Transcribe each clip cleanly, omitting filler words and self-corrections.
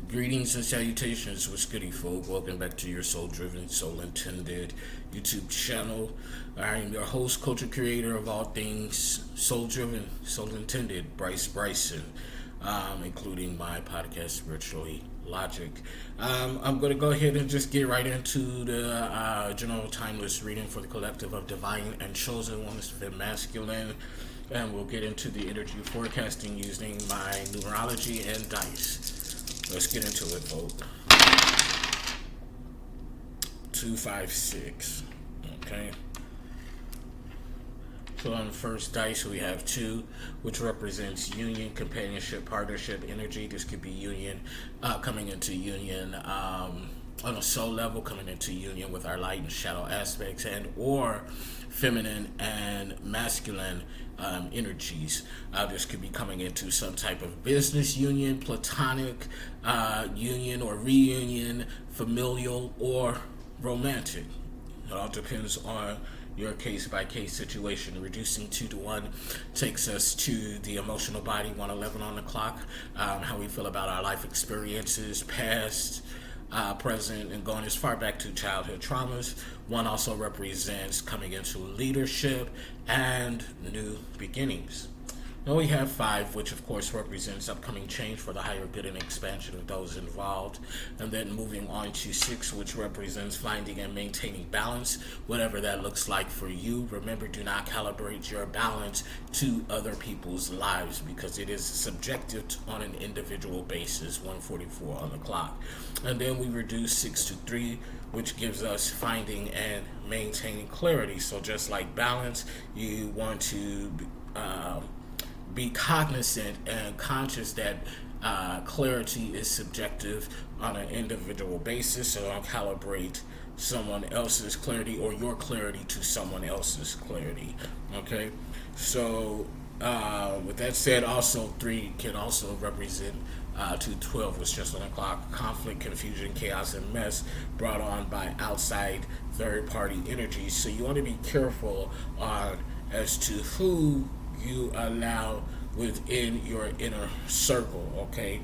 Greetings and salutations, what's goody folk? Welcome back to your soul-driven, soul-intended YouTube channel. I am your host, culture creator of all things soul-driven, soul-intended, Brycebits, including my podcast, Spiritually Logic. I'm going to go ahead and just get right into the general timeless reading for the collective of divine and chosen ones, the masculine. And we'll get into the energy forecasting using my numerology and dice. Let's get into it, folks. 256. Okay. So on the first dice, we have 2, which represents union, companionship, partnership, energy. This could be union, coming into union on a soul level, coming into union with our light and shadow aspects, and or feminine and masculine energies. This could be coming into some type of business union, platonic union or reunion, familial or romantic. It all depends on your case-by-case situation. Reducing 2 to 1 takes us to the emotional body, 111 on the clock, how we feel about our life experiences, past, present, and going as far back to childhood traumas. 1 also represents coming into leadership and new beginnings. Then we have 5, which of course represents upcoming change for the higher good and expansion of those involved. And then moving on to 6, which represents finding and maintaining balance, whatever that looks like for you. Remember, do not calibrate your balance to other people's lives because it is subjective on an individual basis. 144 on the clock. And then we reduce 6 to 3, which gives us finding and maintaining clarity. So just like balance, you want to be cognizant and conscious that clarity is subjective on an individual basis. So don't calibrate someone else's clarity or your clarity to someone else's clarity. Okay, so with that said, also 3 can also represent 212 was just on the clock. Conflict, confusion, chaos, and mess brought on by outside third-party energies. So you want to be careful on as to who you allow within your inner circle, okay?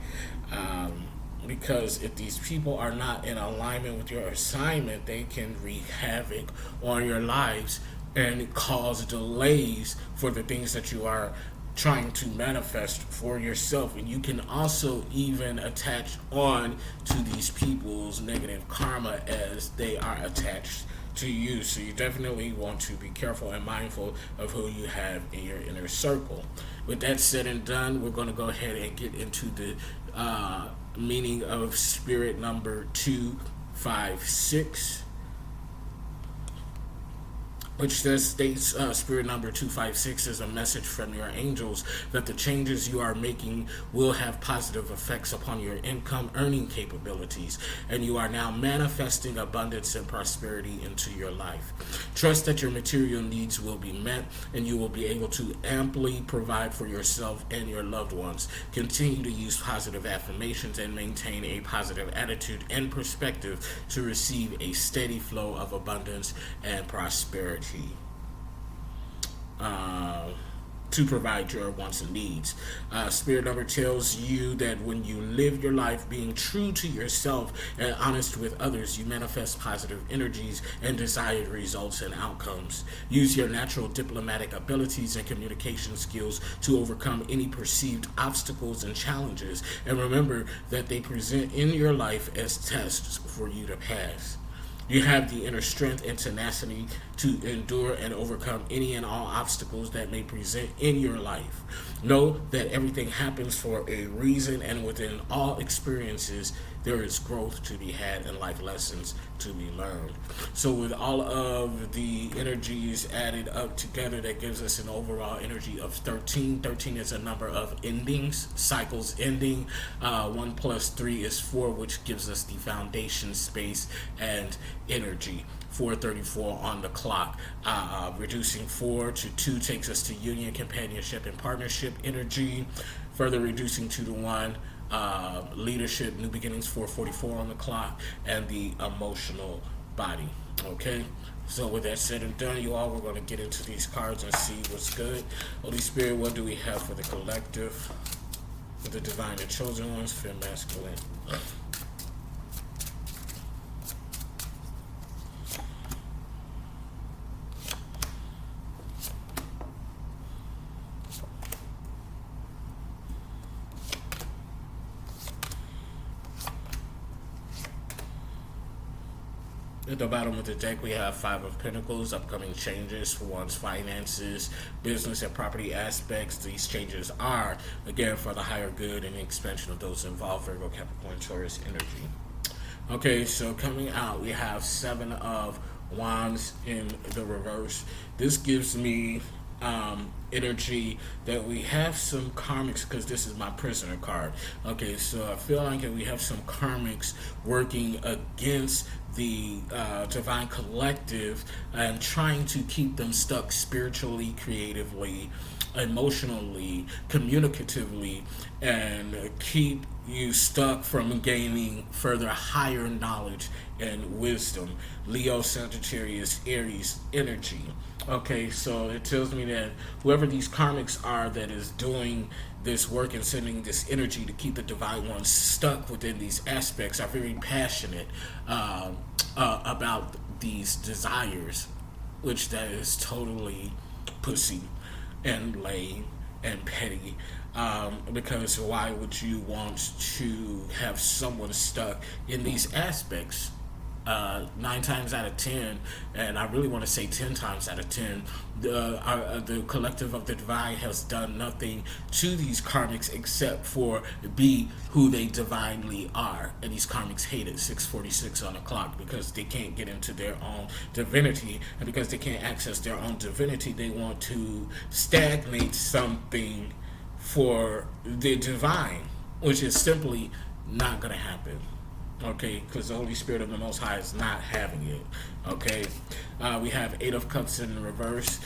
Because if these people are not in alignment with your assignment, they can wreak havoc on your lives and cause delays for the things that you are trying to manifest for yourself. And you can also even attach on to these people's negative karma as they are attached to you. So you definitely want to be careful and mindful of who you have in your inner circle. With that said and done, we're going to go ahead and get into the meaning of spirit number 256, which states spirit number 256 is a message from your angels that the changes you are making will have positive effects upon your income earning capabilities, and you are now manifesting abundance and prosperity into your life. Trust that your material needs will be met and you will be able to amply provide for yourself and your loved ones. Continue to use positive affirmations and maintain a positive attitude and perspective to receive a steady flow of abundance and prosperity. To provide your wants and needs. Spirit number tells you that when you live your life being true to yourself and honest with others, you manifest positive energies and desired results and outcomes. Use your natural diplomatic abilities and communication skills to overcome any perceived obstacles and challenges, and remember that they present in your life as tests for you to pass. You have the inner strength and tenacity to endure and overcome any and all obstacles that may present in your life. Know that everything happens for a reason, and within all experiences, there is growth to be had and life lessons to be learned. So with all of the energies added up together, that gives us an overall energy of 13. 13 is a number of endings, cycles ending. 1 plus 3 is 4, which gives us the foundation, space, and energy. 434 on the clock. Reducing 4 to 2 takes us to union, companionship, and partnership energy. Further reducing 2 to 1, leadership, new beginnings. 444 on the clock, and the emotional body. Okay, so with that said and done, you all, we're going to get into these cards and see what's good. Holy Spirit, what do we have for the collective, for the divine and chosen ones, fem masculine? At the bottom of the deck, we have Five of Pentacles, upcoming changes for one's finances, business, and property aspects. These changes are, again, for the higher good and expansion of those involved, Virgo, Capricorn, Taurus energy. Okay, so coming out, we have Seven of Wands in the reverse. This gives me energy that we have some karmics, because this is my prisoner card. Okay, so I feel like we have some karmics working against the divine collective and trying to keep them stuck spiritually, creatively, emotionally, communicatively, and keep you stuck from gaining further higher knowledge and wisdom. Leo, Sagittarius, Aries energy. Okay, so it tells me that whoever these karmics are that is doing this work and sending this energy to keep the divine ones stuck within these aspects are very passionate about these desires, which that is totally pussy and lame and petty. Because why would you want to have someone stuck in these aspects? 9 times out of 10, and I really want to say 10 times out of 10, the collective of the divine has done nothing to these karmics except for be who they divinely are. And these karmics hate it 6:46 on the clock because they can't get into their own divinity, and because they can't access their own divinity, they want to stagnate something for the divine, which is simply not going to happen. Okay, because the Holy Spirit of the Most High is not having it. Okay, we have Eight of Cups in reverse.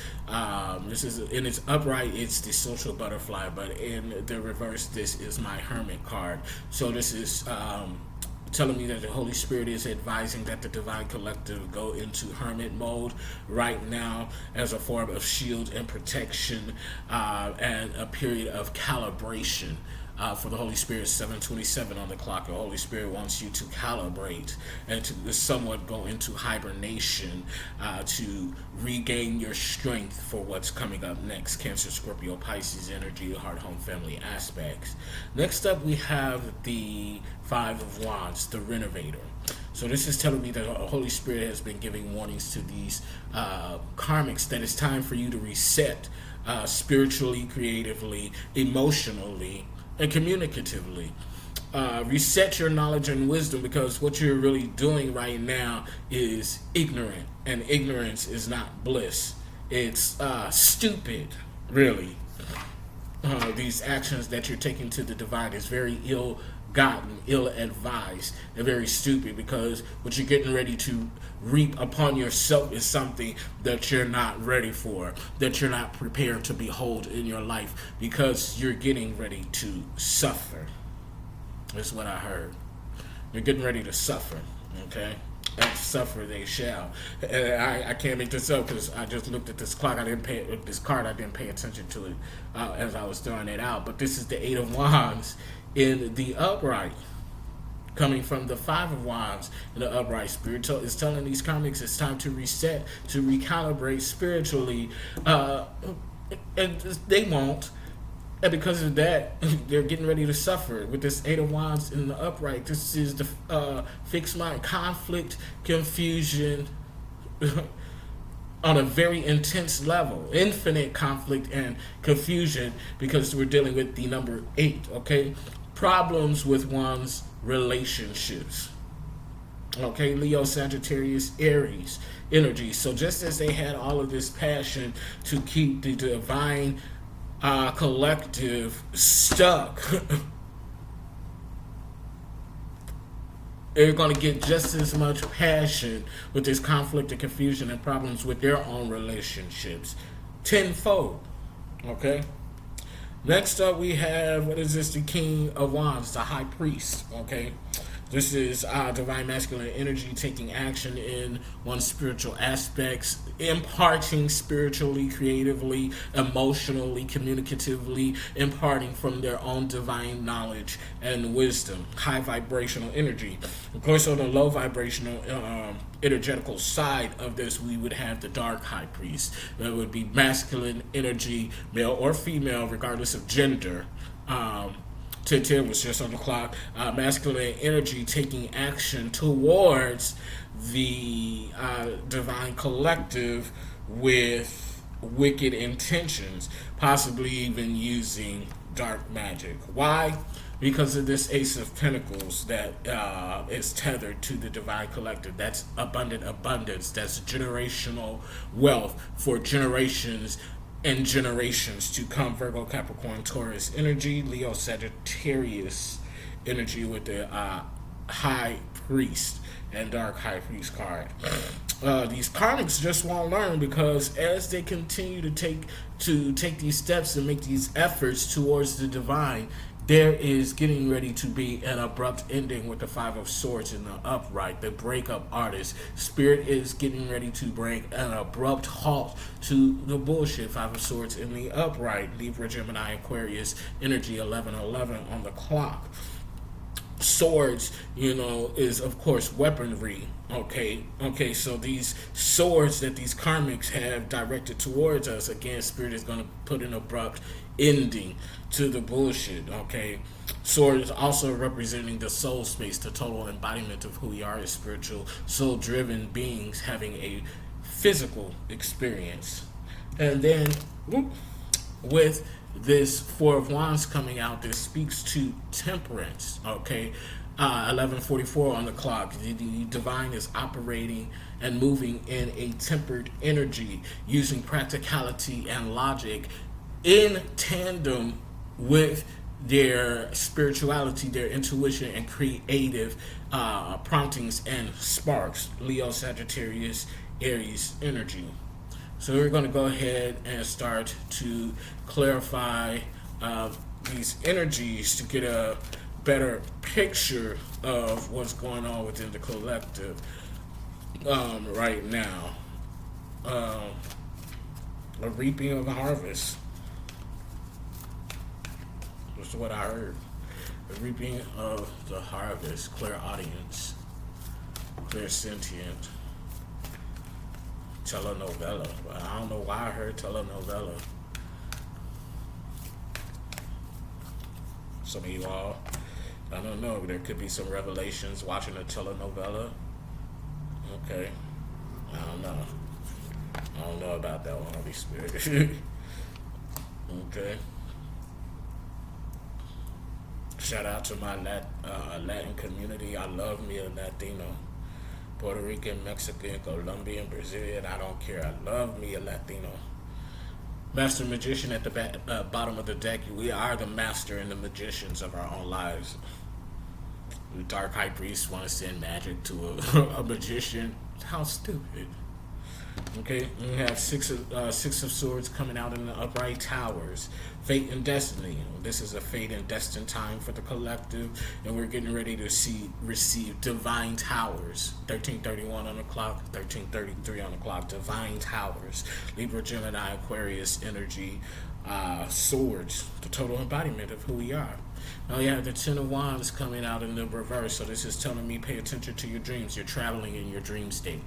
This is in its upright, it's the social butterfly, but in the reverse, this is my Hermit card. So this is telling me that the Holy Spirit is advising that the divine collective go into hermit mode right now as a form of shield and protection, and a period of calibration. For the Holy Spirit, 7:27 on the clock. The Holy Spirit wants you to calibrate and to somewhat go into hibernation to regain your strength for what's coming up next. Cancer, Scorpio, Pisces energy, heart, home, family aspects. Next up, we have the Five of Wands, the Renovator. So this is telling me that the Holy Spirit has been giving warnings to these karmics that it's time for you to reset spiritually, creatively, emotionally, and communicatively. Reset your knowledge and wisdom, because what you're really doing right now is ignorant, and ignorance is not bliss. It's stupid, really. These actions that you're taking to the divine is very ill-gotten, ill-advised, and very stupid, because what you're getting ready to reap upon yourself is something that you're not ready for, that you're not prepared to behold in your life, because you're getting ready to suffer. That's what I heard. You're getting ready to suffer, okay? And suffer they shall. And I can't make this up because I just looked at this clock. I didn't pay attention to it as I was throwing it out. But this is the Eight of Wands in the upright, coming from the Five of Wands in the upright. Spirit is telling these karmics it's time to reset, to recalibrate spiritually, and they won't. And because of that, they're getting ready to suffer with this Eight of Wands in the upright. This is the fixed mind, conflict, confusion on a very intense level. Infinite conflict and confusion, because we're dealing with the number 8, okay? Problems with one's relationships. Okay, Leo, Sagittarius, Aries energy. So just as they had all of this passion to keep the divine collective stuck, they're going to get just as much passion with this conflict and confusion and problems with their own relationships tenfold. Okay, next up we have, what is this, the King of Wands, the High Priest. Okay, this is divine masculine energy taking action in one's spiritual aspects, imparting spiritually, creatively, emotionally, communicatively, imparting from their own divine knowledge and wisdom. High vibrational energy. Of course, on the low vibrational energetical side of this, we would have the Dark High Priest. That would be masculine energy, male or female, regardless of gender. 10:10 was just on the clock. Masculine energy taking action towards the divine collective with wicked intentions, possibly even using dark magic. Why? Because of this Ace of Pentacles that is tethered to the divine collective. That's abundant abundance. That's generational wealth for generations and generations to come. Virgo, Capricorn, Taurus energy, Leo, Sagittarius energy with the High Priest and Dark High Priest card. These karmics just won't learn, because as they continue to take these steps and make these efforts towards the divine, there is getting ready to be an abrupt ending with the Five of Swords in the upright, the breakup artist. Spirit is getting ready to bring an abrupt halt to the bullshit. Five of Swords in the upright, Libra, Gemini, Aquarius energy, 11:11 on the clock. Swords, is of course weaponry. Okay, so these swords that these karmics have directed towards us, again, Spirit is going to put an abrupt ending to the bullshit. Okay, sword is also representing the soul space, the total embodiment of who we are as spiritual, soul-driven beings having a physical experience. And then with this Four of Wands coming out, this speaks to temperance. Okay, 11:44 on the clock. The divine is operating and moving in a tempered energy, using practicality and logic in tandem with their spirituality, their intuition, and creative promptings and sparks. Leo, Sagittarius, Aries energy. So we're going to go ahead and start to clarify these energies to get a better picture of what's going on within the collective right now. A reaping of a harvest. That's what I heard. The reaping of the harvest. Clear audience. Clear sentient. Telenovela. But I don't know why I heard telenovela. Some of you all, I don't know, there could be some revelations watching a telenovela. Okay. I don't know about that one, Holy Spirit. Okay. Shout out to my Latin community. I love me a Latino. Puerto Rican, Mexican, Colombian, Brazilian, I don't care. I love me a Latino. Master Magician at the bottom of the deck. We are the master and the magicians of our own lives. The Dark High Priest want to send magic to a magician. How stupid. Okay, we have six of Swords coming out in the upright towers. Fate and destiny. This is a fate and destined time for the collective, and we're getting ready to receive divine towers. 13:31 on the clock, 13:33 on the clock. Divine towers. Libra, Gemini, Aquarius energy. Swords, the total embodiment of who we are. Now you have the Ten of Wands coming out in the reverse, so this is telling me pay attention to your dreams. You're traveling in your dream state.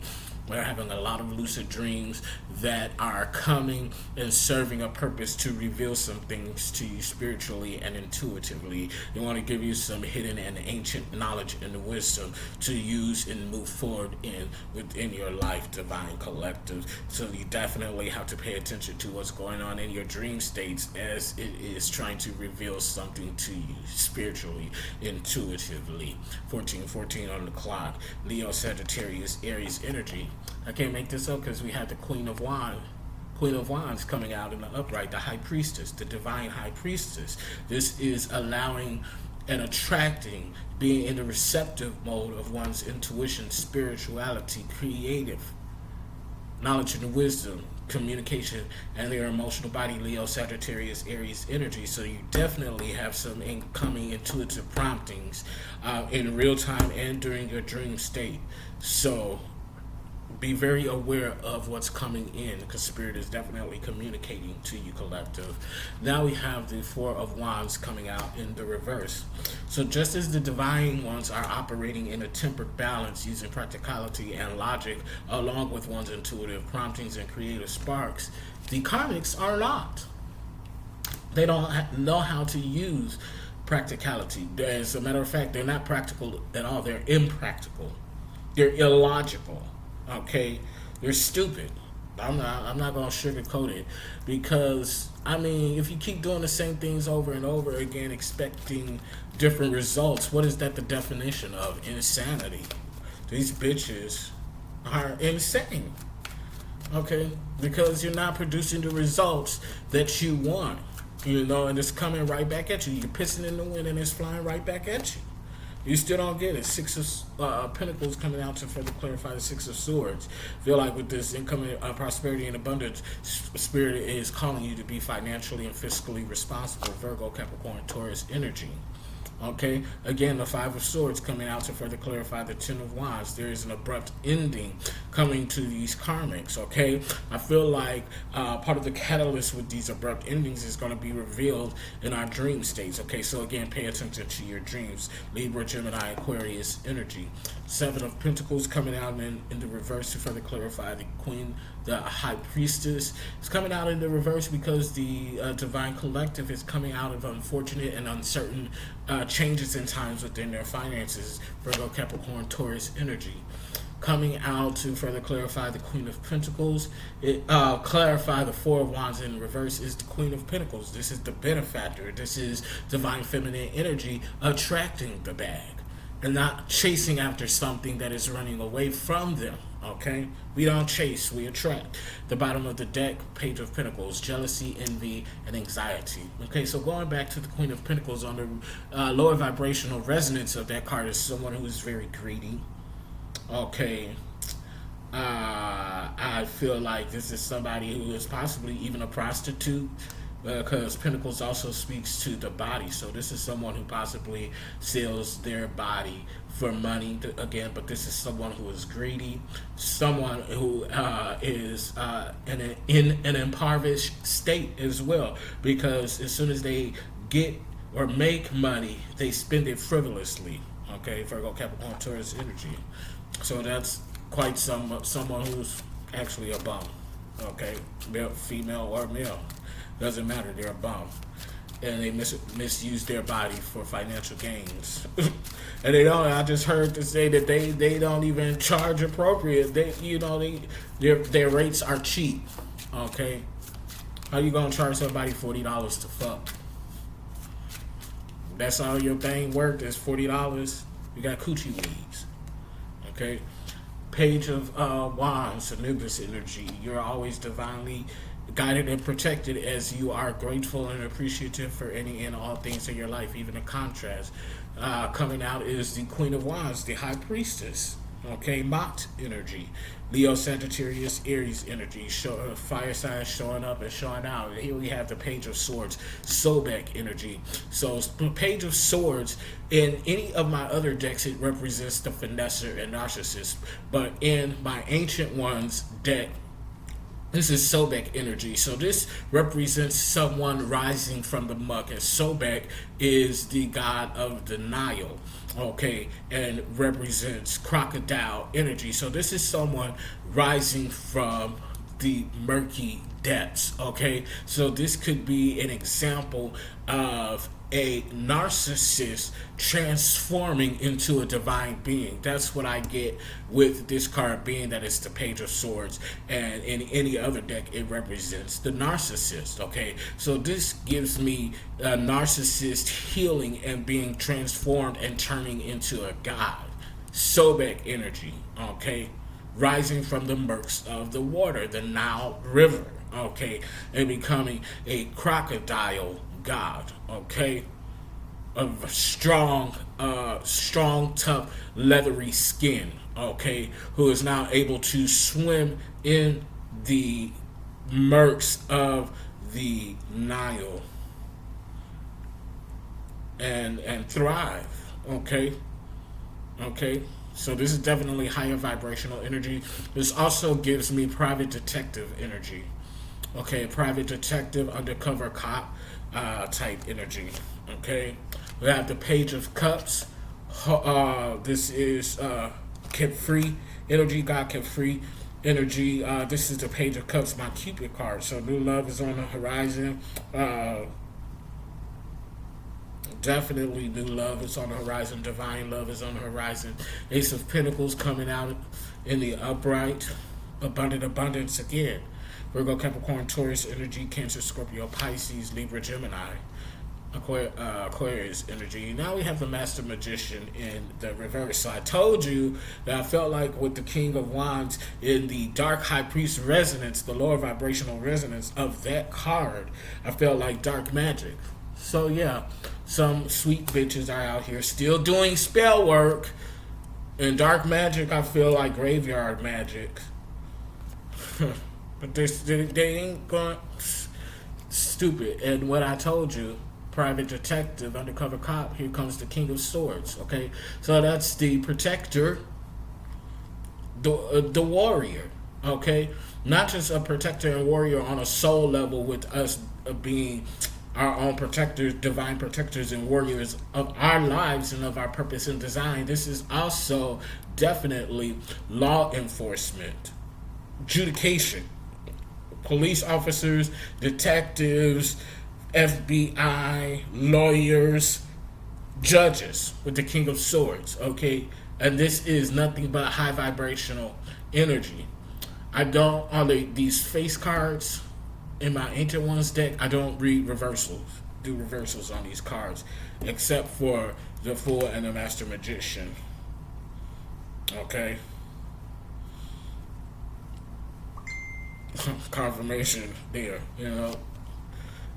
We're having a lot of lucid dreams that are coming and serving a purpose to reveal some things to you spiritually and intuitively. They want to give you some hidden and ancient knowledge and wisdom to use and move forward within your life, divine collective. So you definitely have to pay attention to what's going on in your dream states, as it is trying to reveal something to you spiritually, intuitively. 14:14 on the clock. Leo, Sagittarius, Aries energy. I can't make this up because we had the Queen of Wands coming out in the upright, the High Priestess, the Divine High Priestess. This is allowing and attracting, being in the receptive mode of one's intuition, spirituality, creative knowledge and wisdom, communication, and their emotional body. Leo, Sagittarius, Aries energy. So you definitely have some incoming intuitive promptings in real time and during your dream state. So be very aware of what's coming in, because Spirit is definitely communicating to you, collective. Now we have the Four of Wands coming out in the reverse. So just as the divine ones are operating in a tempered balance using practicality and logic along with one's intuitive promptings and creative sparks, the karmics are not. They don't know how to use Practicality. As a matter of fact, they're not practical at all. They're impractical. They're illogical. Okay, they're stupid. I'm not gonna sugarcoat it, because I mean, if you keep doing the same things over and over again, expecting different results, what is that the definition of? Insanity. These bitches are insane. Okay, because you're not producing the results that you want. And it's coming right back at you. You're pissing in the wind and it's flying right back at you. You still don't get it. Six of Pentacles coming out to further clarify the Six of Swords. Feel like with this incoming prosperity and abundance, Spirit is calling you to be financially and fiscally responsible. Virgo, Capricorn, Taurus energy. Okay, again, the Five of Swords coming out to further clarify the Ten of Wands. There is an abrupt ending coming to these karmics. Okay, I feel like part of the catalyst with these abrupt endings is going to be revealed in our dream states. Okay, so again, pay attention to your dreams. Libra, Gemini, Aquarius energy. Seven of Pentacles coming out in the reverse to further clarify the Queen, the High Priestess. It's coming out in the reverse because the Divine Collective is coming out of unfortunate and uncertain changes in times within their finances. Virgo, Capricorn, Taurus energy. Coming out to further clarify the Queen of Pentacles. Clarify the Four of Wands in reverse is the Queen of Pentacles. This is the benefactor. This is divine feminine energy attracting the bag and not chasing after something that is running away from them. Okay, we don't chase, we attract. The bottom of the deck, Page of Pentacles, jealousy, envy, and anxiety. Okay, so going back to the Queen of Pentacles, on the lower vibrational resonance of that card is someone who is very greedy. Okay, I feel like this is somebody who is possibly even a prostitute, because Pentacles also speaks to the body. So this is someone who possibly sells their body for money again, but this is someone who is greedy, someone who is in an impoverished state as well, because as soon as they get or make money, they spend it frivolously. Okay, Virgo, Capricorn, Taurus energy. So that's quite someone who's actually a bum. Okay, female or male, doesn't matter, they're a bum, and they misuse their body for financial gains. And they don't. I just heard to say that they don't even charge appropriate. Their rates are cheap. Okay, how you gonna charge somebody $40 to fuck? That's all your thing worth is $40. You got coochie weeds. Okay. Page of Wands, Anubis energy. You're always divinely guided and protected as you are grateful and appreciative for any and all things in your life, even in contrast. Coming out is the Queen of Wands, the High Priestess. Okay, Mott energy. Leo, Sagittarius, Aries energy. Fire signs showing up and showing out. And here we have the Page of Swords, Sobek energy. So Page of Swords, in any of my other decks, it represents the finesser and narcissist. But in my Ancient Ones deck, this is Sobek energy. So this represents someone rising from the muck. And Sobek is the god of denial. Okay, and represents crocodile energy. So this is someone rising from the murky depths. Okay, so this could be an example of a narcissist transforming into a divine being. That's what I get with this card, being that it's the Page of Swords, and in any other deck it represents the narcissist. Okay, so this gives me a narcissist healing and being transformed and turning into a god. Sobek energy. Okay, rising from the murks of the water, the Nile River. Okay, and becoming a crocodile god. Okay, of strong, tough, leathery skin. Okay, who is now able to swim in the murks of the Nile and thrive. Okay. So this is definitely higher vibrational energy. This also gives me private detective energy. Okay, private detective, undercover cop type energy. Okay, we have the Page of Cups. This is kept free energy, God kept free energy. This is the Page of Cups, my Cupid card. So new love is on the horizon. Definitely new love is on the horizon. Divine love is on the horizon. Ace of Pentacles coming out in the upright. Abundant abundance again. Virgo, Capricorn, Taurus energy, Cancer, Scorpio, Pisces, Libra, Gemini, Aquarius energy. Now we have the Master Magician in the reverse. So I told you that I felt like with the King of Wands in the Dark High Priest resonance, the lower vibrational resonance of that card, I felt like dark magic. So yeah, some sweet bitches are out here still doing spell work. And dark magic, I feel like graveyard magic. But they ain't going stupid. And what I told you, private detective, undercover cop, here comes the King of Swords. Okay, so that's the protector, the warrior. Okay, not just a protector and warrior on a soul level, with us being our own protectors, divine protectors and warriors of our lives and of our purpose and design. This is also definitely law enforcement, adjudication, police officers, detectives, FBI, lawyers, judges with the King of Swords, okay? And this is nothing but high vibrational energy. I don't, on these face cards in my Ancient Ones deck, I don't do reversals on these cards, except for the Fool and the Master Magician, okay? Confirmation there, you know.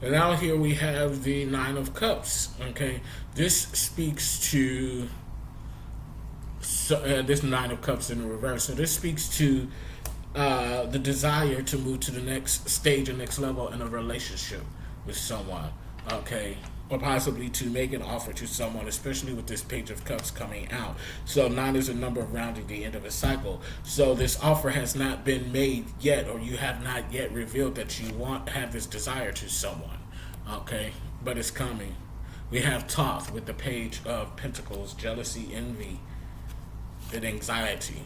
And now here we have the Nine of Cups, okay? This speaks to this Nine of Cups in the reverse. So this speaks to the desire to move to the next stage and next level in a relationship with someone, okay? Or possibly to make an offer to someone, especially with this Page of Cups coming out. So 9 is a number rounding the end of a cycle. So this offer has not been made yet, or you have not yet revealed that you have this desire to someone, okay? But it's coming. We have Thoth with the Page of Pentacles, jealousy, envy, and anxiety.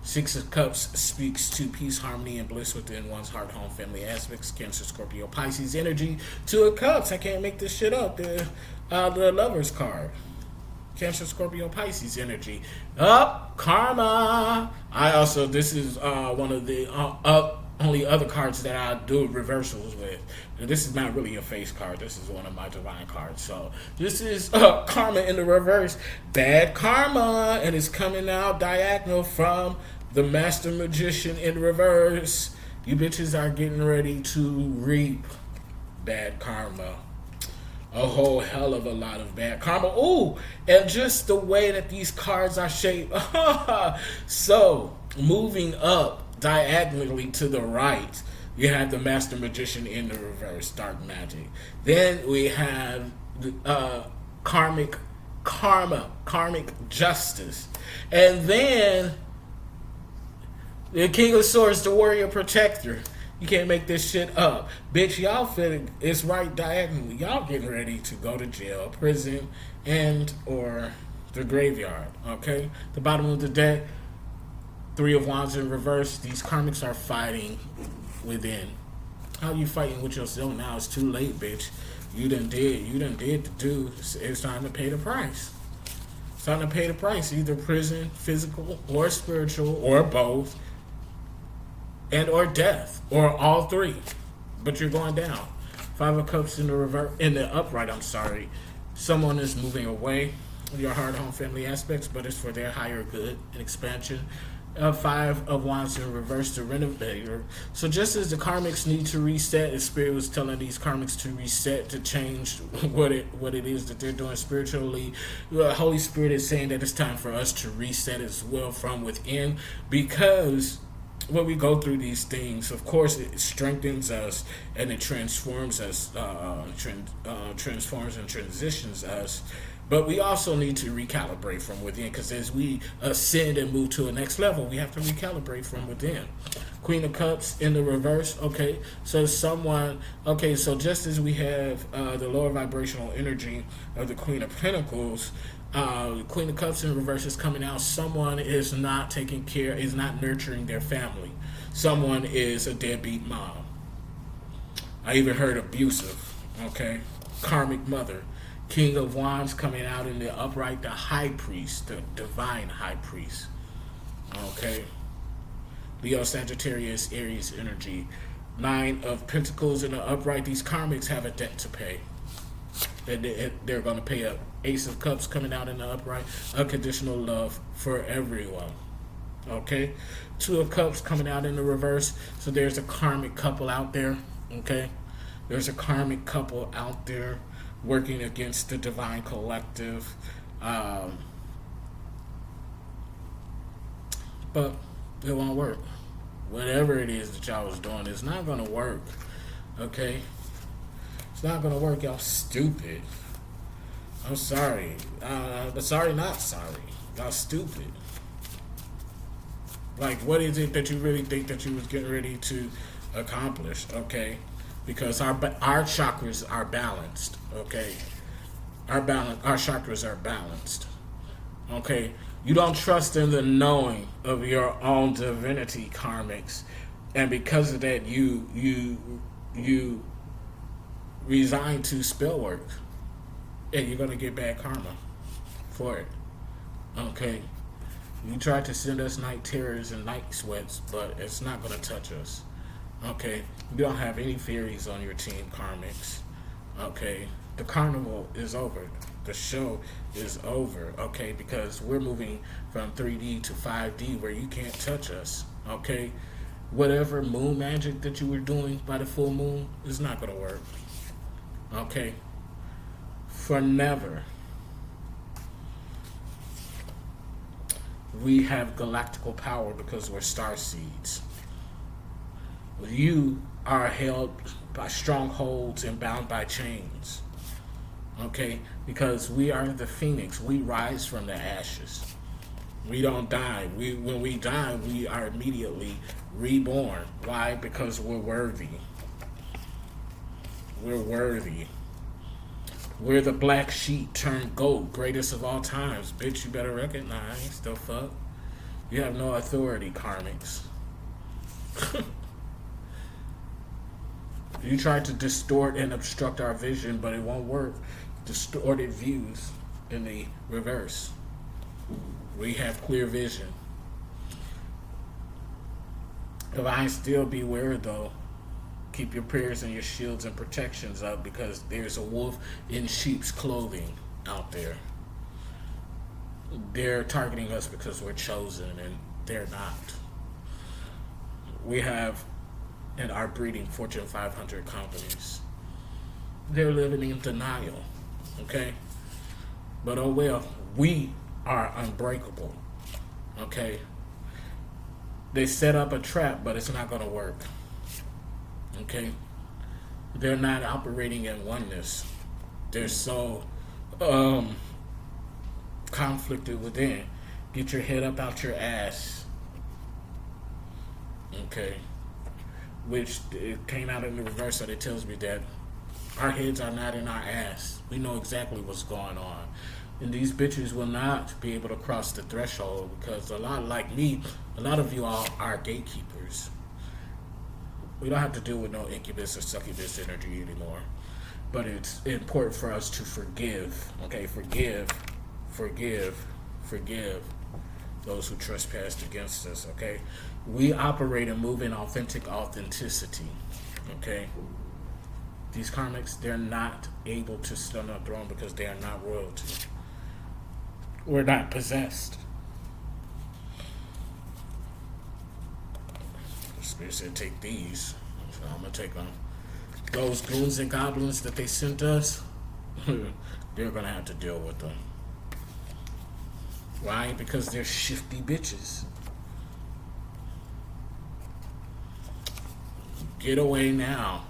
6 of Cups speaks to peace, harmony, and bliss within one's heart, home, family aspects. Cancer, Scorpio, Pisces energy. 2 of Cups. I can't make this shit up. The Lover's card. Cancer, Scorpio, Pisces energy. Karma. This is one of the only other cards that I do reversals with. And this is not really a face card. This is one of my divine cards. So this is karma in the reverse. Bad karma. And it's coming out diagonal from the Master Magician in reverse. You bitches are getting ready to reap bad karma. A whole hell of a lot of bad karma. Ooh, and just the way that these cards are shaped. So, moving up diagonally to the right, you have the Master Magician in the reverse, dark magic. Then we have karmic justice. And then the King of Swords, the warrior protector. You can't make this shit up. Bitch, y'all feel it's right diagonally. Y'all getting ready to go to jail, prison, and or the graveyard, okay? The bottom of the deck, 3 of Wands in reverse. These karmics are fighting within. How you fighting with yourself now? It's too late, bitch. You done did the do. It's time to pay the price. It's time to pay the price. Either prison, physical, or spiritual, or both. And or death, or all 3, but you're going down. 5 of Cups in the upright. Someone is moving away with your heart, home, family aspects, but it's for their higher good and expansion. 5 of Wands in reverse, the renovator. So just as the karmics need to reset, the Spirit was telling these karmics to reset, to change what it is that they're doing spiritually. The Holy Spirit is saying that it's time for us to reset as well from within, because when we go through these things, of course, it strengthens us and it transforms us, transforms and transitions us. But we also need to recalibrate from within, because as we ascend and move to a next level, we have to recalibrate from within. Queen of Cups in the reverse. Okay, so so just as we have the lower vibrational energy of the Queen of Pentacles, Queen of Cups in reverse is coming out. Someone is not taking care, is not nurturing their family. Someone is a deadbeat mom. I even heard abusive, okay? Karmic mother. King of Wands coming out in the upright, the high priest, the divine high priest. Okay. Leo, Sagittarius, Aries energy. Nine of Pentacles in the upright. These karmics have a debt to pay. They're going to pay up. Ace of Cups coming out in the upright. Unconditional love for everyone. Okay. Two of Cups coming out in the reverse. So there's a karmic couple out there. Okay. There's a karmic couple out there working against the divine collective. But it won't work. Whatever it is that y'all was doing, it's not going to work. Okay? It's not going to work. Y'all stupid. I'm sorry. But sorry, not sorry. Y'all stupid. Like, what is it that you really think that you was getting ready to accomplish? Okay? Because our chakras are balanced. Okay? Our chakras are balanced. Okay? You don't trust in the knowing of your own divinity, karmics, and because of that, you resign to spell work, and you're gonna get bad karma for it. Okay, you tried to send us night terrors and night sweats, but it's not gonna touch us. Okay, you don't have any fairies on your team, karmics. Okay, the carnival is over. The show is over, okay, because we're moving from 3D to 5D where you can't touch us, okay? Whatever moon magic that you were doing by the full moon is not going to work, okay? For never. We have galactical power because we're star seeds. You are held by strongholds and bound by chains. Okay, because we are the phoenix. We rise from the ashes. We don't die. When we die, we are immediately reborn. Why? Because we're worthy. We're worthy. We're the black sheep turned goat, greatest of all times. Bitch, you better recognize the fuck. You have no authority, karmics. You tried to distort and obstruct our vision, but it won't work. Distorted views in the reverse. We have clear vision. Divine, still beware though. Keep your prayers and your shields and protections up, because there's a wolf in sheep's clothing out there. They're targeting us because we're chosen, and they're not. We have in our breeding Fortune 500 companies. They're living in denial. Okay? But oh well, we are unbreakable. Okay? They set up a trap, but it's not going to work. Okay? They're not operating in oneness. They're so conflicted within. Get your head up out your ass. Okay? Which it came out in the reverse, so it tells me that our heads are not in our ass. We know exactly what's going on. And these bitches will not be able to cross the threshold, because a lot like me, a lot of you all are gatekeepers. We don't have to deal with no incubus or succubus energy anymore. But it's important for us to forgive. Okay, forgive those who trespassed against us. Okay, we operate and move in authenticity. Okay. These karmics, they're not able to sit on the throne because they are not royalty. We're not possessed. The Spirit said, take these. So I'm going to take them. Those goons and goblins that they sent us, they're going to have to deal with them. Why? Because they're shifty bitches. Get away now.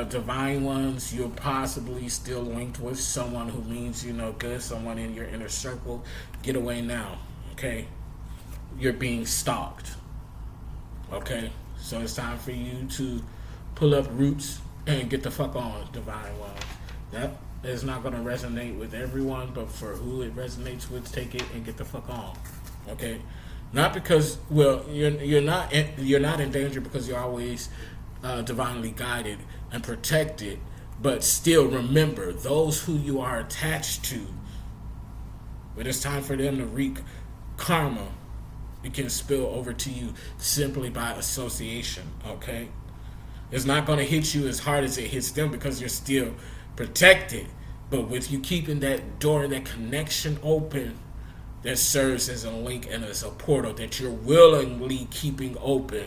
Divine ones, you're possibly still linked with someone who means you no good, someone in your inner circle. Get away now, okay? You're being stalked, okay? So it's time for you to pull up roots and get the fuck on, divine ones. That is not going to resonate with everyone, but for who it resonates with, take it and get the fuck on, okay? Not because, well, you're not in danger because you're always divinely guided and protected But still remember, those who you are attached to, when it's time for them to wreak karma, it can spill over to you simply by association, okay? It's not going to hit you as hard as it hits them because you're still protected. But with you keeping that door and that connection open, that serves as a link and as a portal that you're willingly keeping open.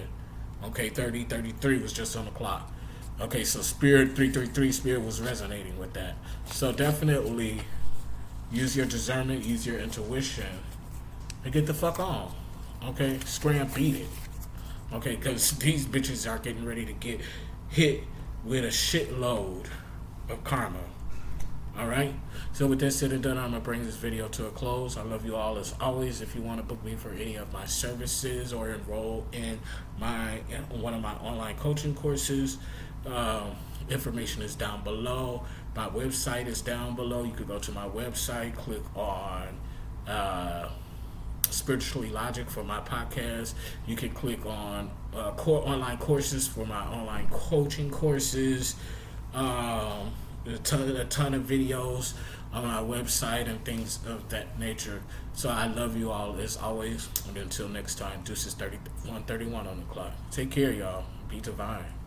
Okay, 3033 was just on the clock. Okay, so Spirit 333, Spirit was resonating with that. So definitely use your discernment, use your intuition, and get the fuck on. Okay, scram, beat it. Okay, because these bitches are getting ready to get hit with a shitload of karma. Alright, so with that said and done, I'm going to bring this video to a close. I love you all as always. If you want to book me for any of my services or enroll in one of my online coaching courses, information is down below. My website is down below. You could go to my website, click on Spiritually Logic for my podcast. You can click on online courses for my online coaching courses. A ton of videos on my website and things of that nature. So I love you all as always. And until next time, deuces 131 on the clock. Take care, y'all. Be divine.